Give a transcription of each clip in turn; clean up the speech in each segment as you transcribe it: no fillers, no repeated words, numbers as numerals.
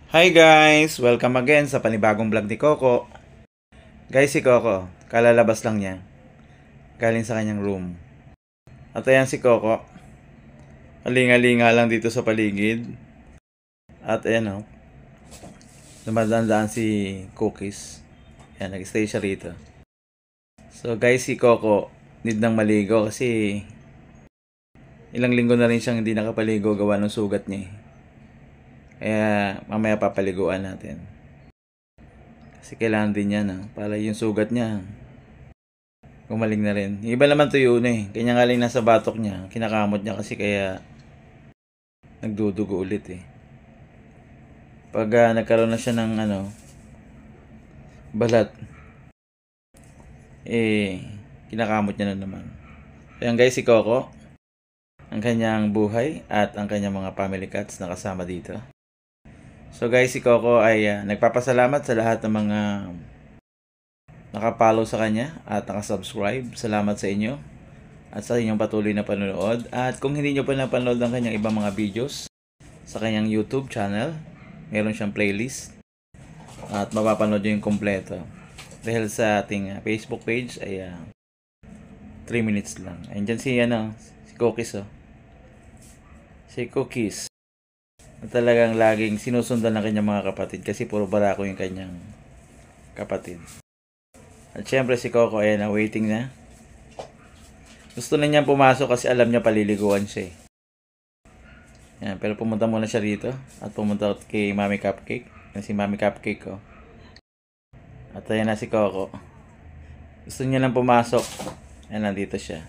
Hi guys! Welcome again sa panibagong vlog ni Coco. Guys, si Coco, kalalabas lang niya. Galing sa kanyang room. At ayan si Coco. Alinga-linga lang dito sa paligid. At ayan o. Dumadaan-daan si Cookies. Ayan, nag-stay siya rito. So guys, si Coco need nang maligo kasi ilang linggo na rin siyang hindi nakapaligo gawa ng sugat niya. Kaya mamaya papaliguan natin. Kasi kailangan din niya para yung sugat niya gumaling na rin. Yung iba naman tuyo na Kanya nga lang nasa batok niya. Kinakamot niya kasi kaya nagdudugo ulit Pag nagkaroon na siya ng balat, kinakamot niya na naman. Ayan guys, si Coco, ang kanyang buhay at ang kanyang mga family cats na kasama dito. So guys, si Coco ay nagpapasalamat sa lahat ng mga nakapollow sa kanya at nakasubscribe. Salamat sa inyo at sa inyong patuloy na panonood. At kung hindi nyo pa napanood ang kanyang ibang mga videos sa kanyang YouTube channel, meron siyang playlist at mapapanood nyo yung kompleto. Dahil sa ating Facebook page ay 3 minutes lang. Ayun dyan si Cookies Si Cookies. At talagang laging sinusundan ng kanyang mga kapatid kasi puro barako yung kanyang kapatid. At syempre si Coco ayan waiting na. Gusto na niyang pumasok kasi alam niya paliliguan siya Yan, pero pumunta muna siya rito at pumunta kay Mami Cupcake. Yan si Mami Cupcake At ayan na si Coco. Gusto niya lang pumasok. Ayan, nandito siya.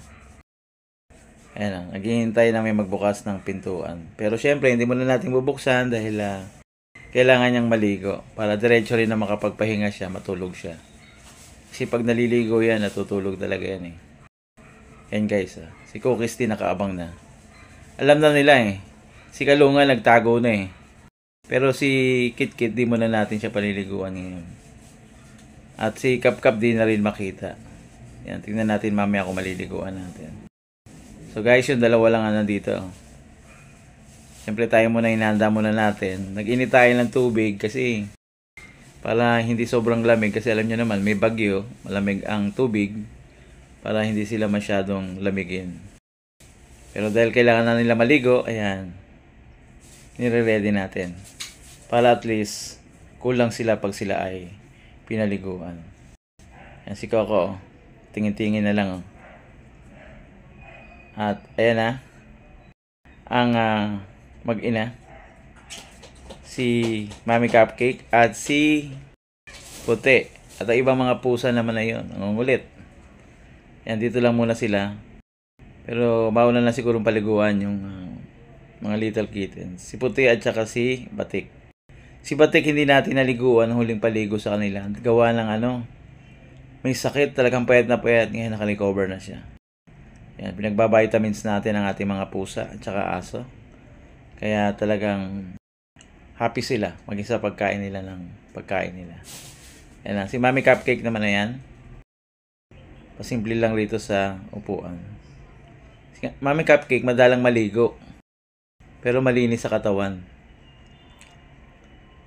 Ayan naghihintay na may magbukas ng pintuan. Pero syempre hindi muna natin bubuksan dahil kailangan niyang maligo para diretso rin na makapagpahinga siya, matulog siya. Kasi pag naliligo yan, natutulog talaga yan Yan guys si Cookies din nakaabang na. Alam na nila Si Kalunga nagtago na Pero si Kitkit di muna natin siya paliliguan ngayon. At si Kapkap di na rin makita. Yan, tingnan natin mamaya kung maliliguan natin. So guys, yung dalawa lang nandito. Siyempre tayo muna inanda muna natin. Nag-init tayo ng tubig kasi para hindi sobrang lamig kasi alam niyo naman may bagyo, malamig ang tubig para hindi sila masyadong lamigin. Pero dahil kailangan na nila maligo, ayan, nire-ready natin para at least kulang sila pag sila ay pinaliguan. Yan si Coco, tingin-tingin na lang At ayan ang mag-ina, si Mami Cupcake at si Puti at ang ibang mga pusa naman na yun, nangungulit. Yan, dito lang muna sila. Pero mauna na sigurong paliguan yung mga little kittens. Si Puti at saka si Batik. Si Batik hindi natin naliguan, huling paligo sa kanila. Gawa ng may sakit, talagang payat na payat. Ngayon naka-recover na siya. Yan, pinagbabitamins natin ang ating mga pusa at saka aso. Kaya talagang happy sila maging sa pagkain nila ng pagkain nila. Yan lang. Si Mami Cupcake naman na yan. Pasimple lang rito sa upuan. Si Mami Cupcake madalang maligo. Pero malinis sa katawan.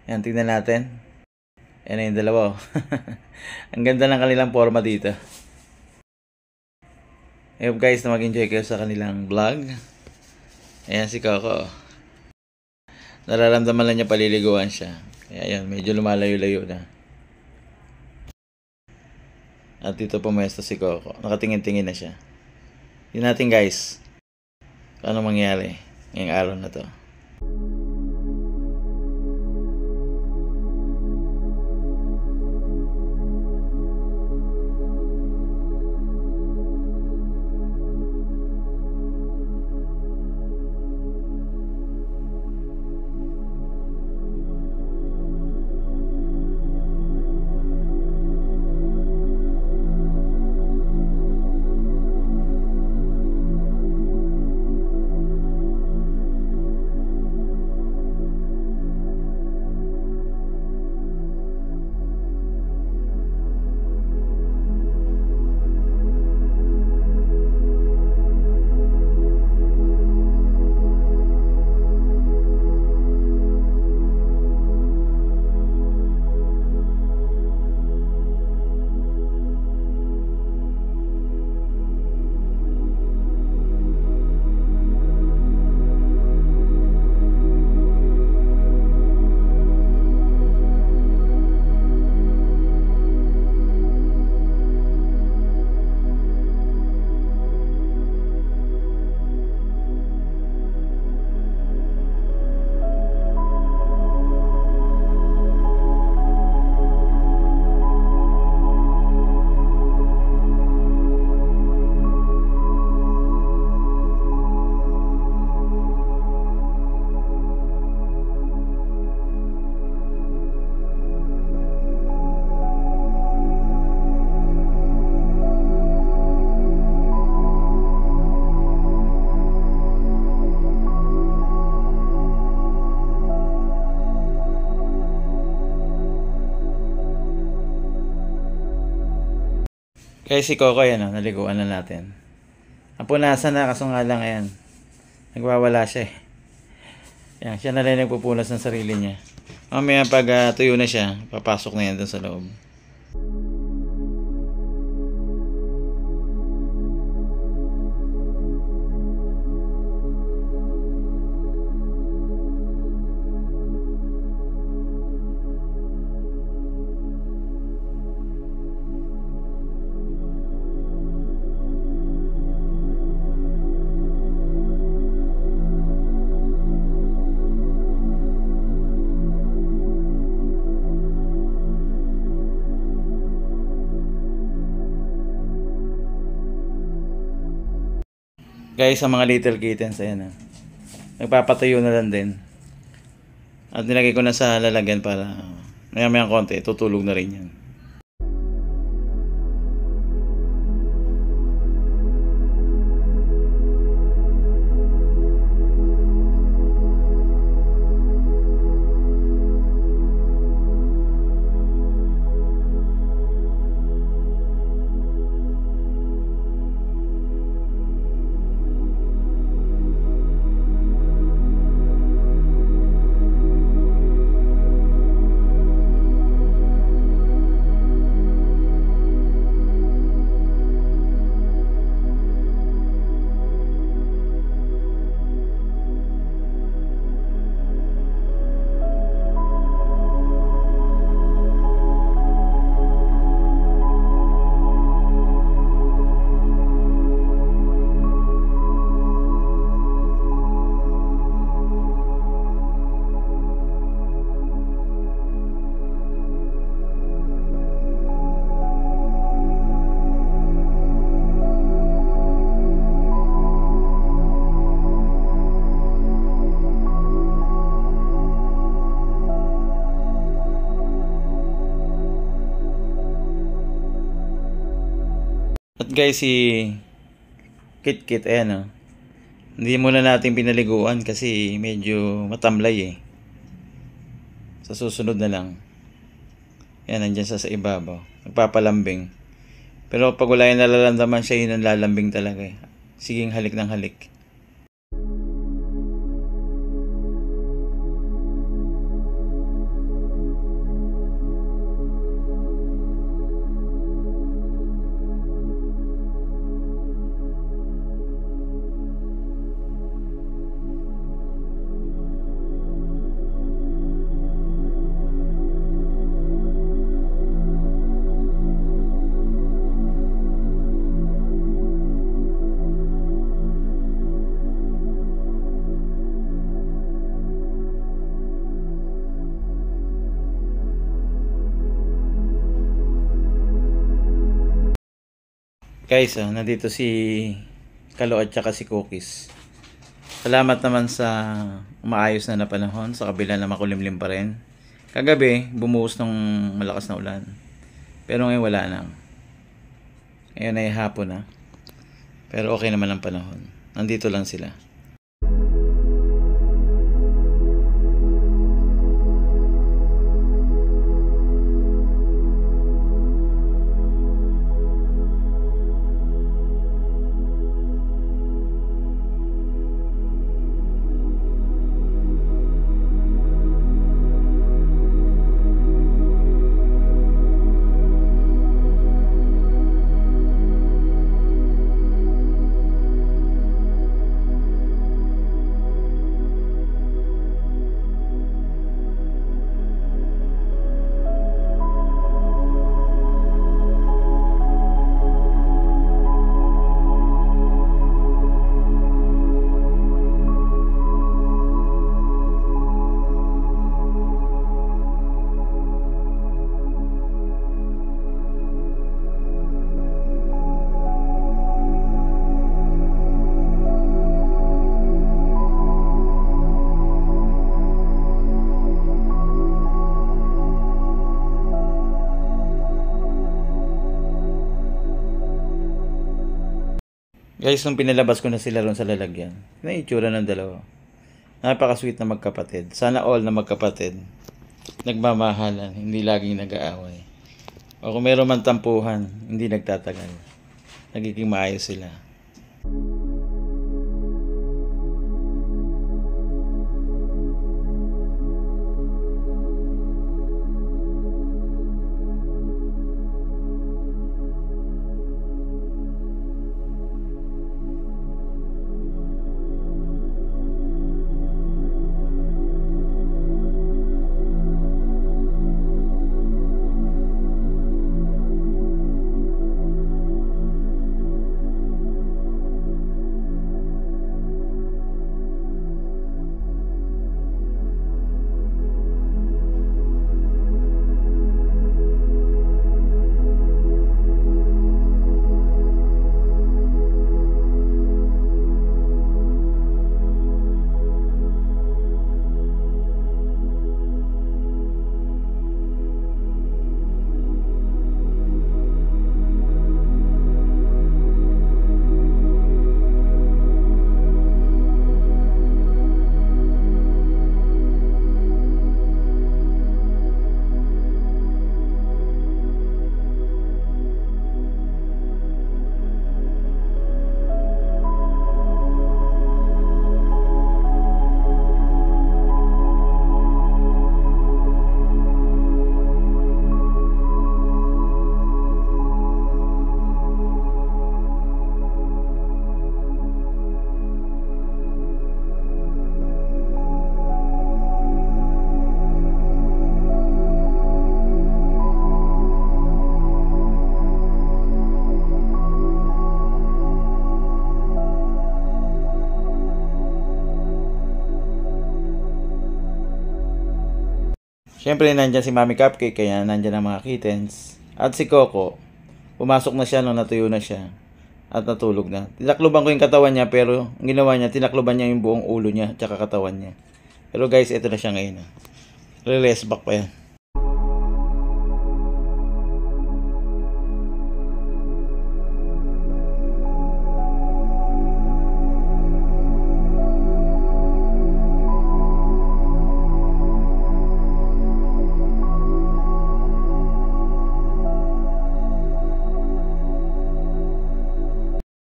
Yan, tingnan natin. Yan na yung dalawa Ang ganda ng kanilang forma dito. I hope guys na mag-enjoy kayo sa kanilang vlog. Ayan si Coco. Nararamdaman lang niya paliliguan siya. Kaya yun, medyo lumalayo-layo na. At dito pumesto si Coco. Nakatingin-tingin na siya. Yun natin guys. Ano mangyari ngayong araw na to. Kaya si Coco yan, naliguan na natin. Napunasan na, kaso nga lang ayan. Nagwawala siya eh. Yan, siya na rin nagpupunas ng sarili niya. Mamaya pag tuyo na siya, papasok na yan dun sa loob. Guys, sa mga little kittens, ayan nagpapatuyo na lang din. At nilagay ko na sa lalagyan para maya konti, tutulog na rin yan. At guys, si Kit, ayan hindi muna natin pinaliguan kasi medyo matamlay eh. Sa susunod na lang. Ayan, nandyan sa ibabaw. Nagpapalambing. Pero pag wala yung nalalandaman siya, yun ang lalambing talaga eh. Siging halik ng halik. Guys, nandito si Kalo at saka si Cookies. Salamat naman sa umaayos na panahon sa kabila na makulimlim pa rin. Kagabi, bumuhos ng malakas na ulan. Pero ngayon wala na. Ngayon ay hapon na. Pero okay naman ang panahon. Nandito lang sila. Guys, nung pinalabas ko na sila ron sa lalagyan, na itsura ng dalawa. Napaka-sweet na magkapatid. Sana all na magkapatid. Nagmamahalan, hindi laging nag-aaway. O kung meron man tampuhan, hindi nagtatagal. Nagiging maayos sila. Siyempre, nandyan si Mami Cupcake, kaya nandyan ang mga kittens. At si Coco, pumasok na siya nung natuyo na siya. At natulog na. Tinakloban ko yung katawan niya, pero ang ginawa niya, tinakloban niya yung buong ulo niya, tsaka katawan niya. Pero guys, ito na siya ngayon. Release back pa yan.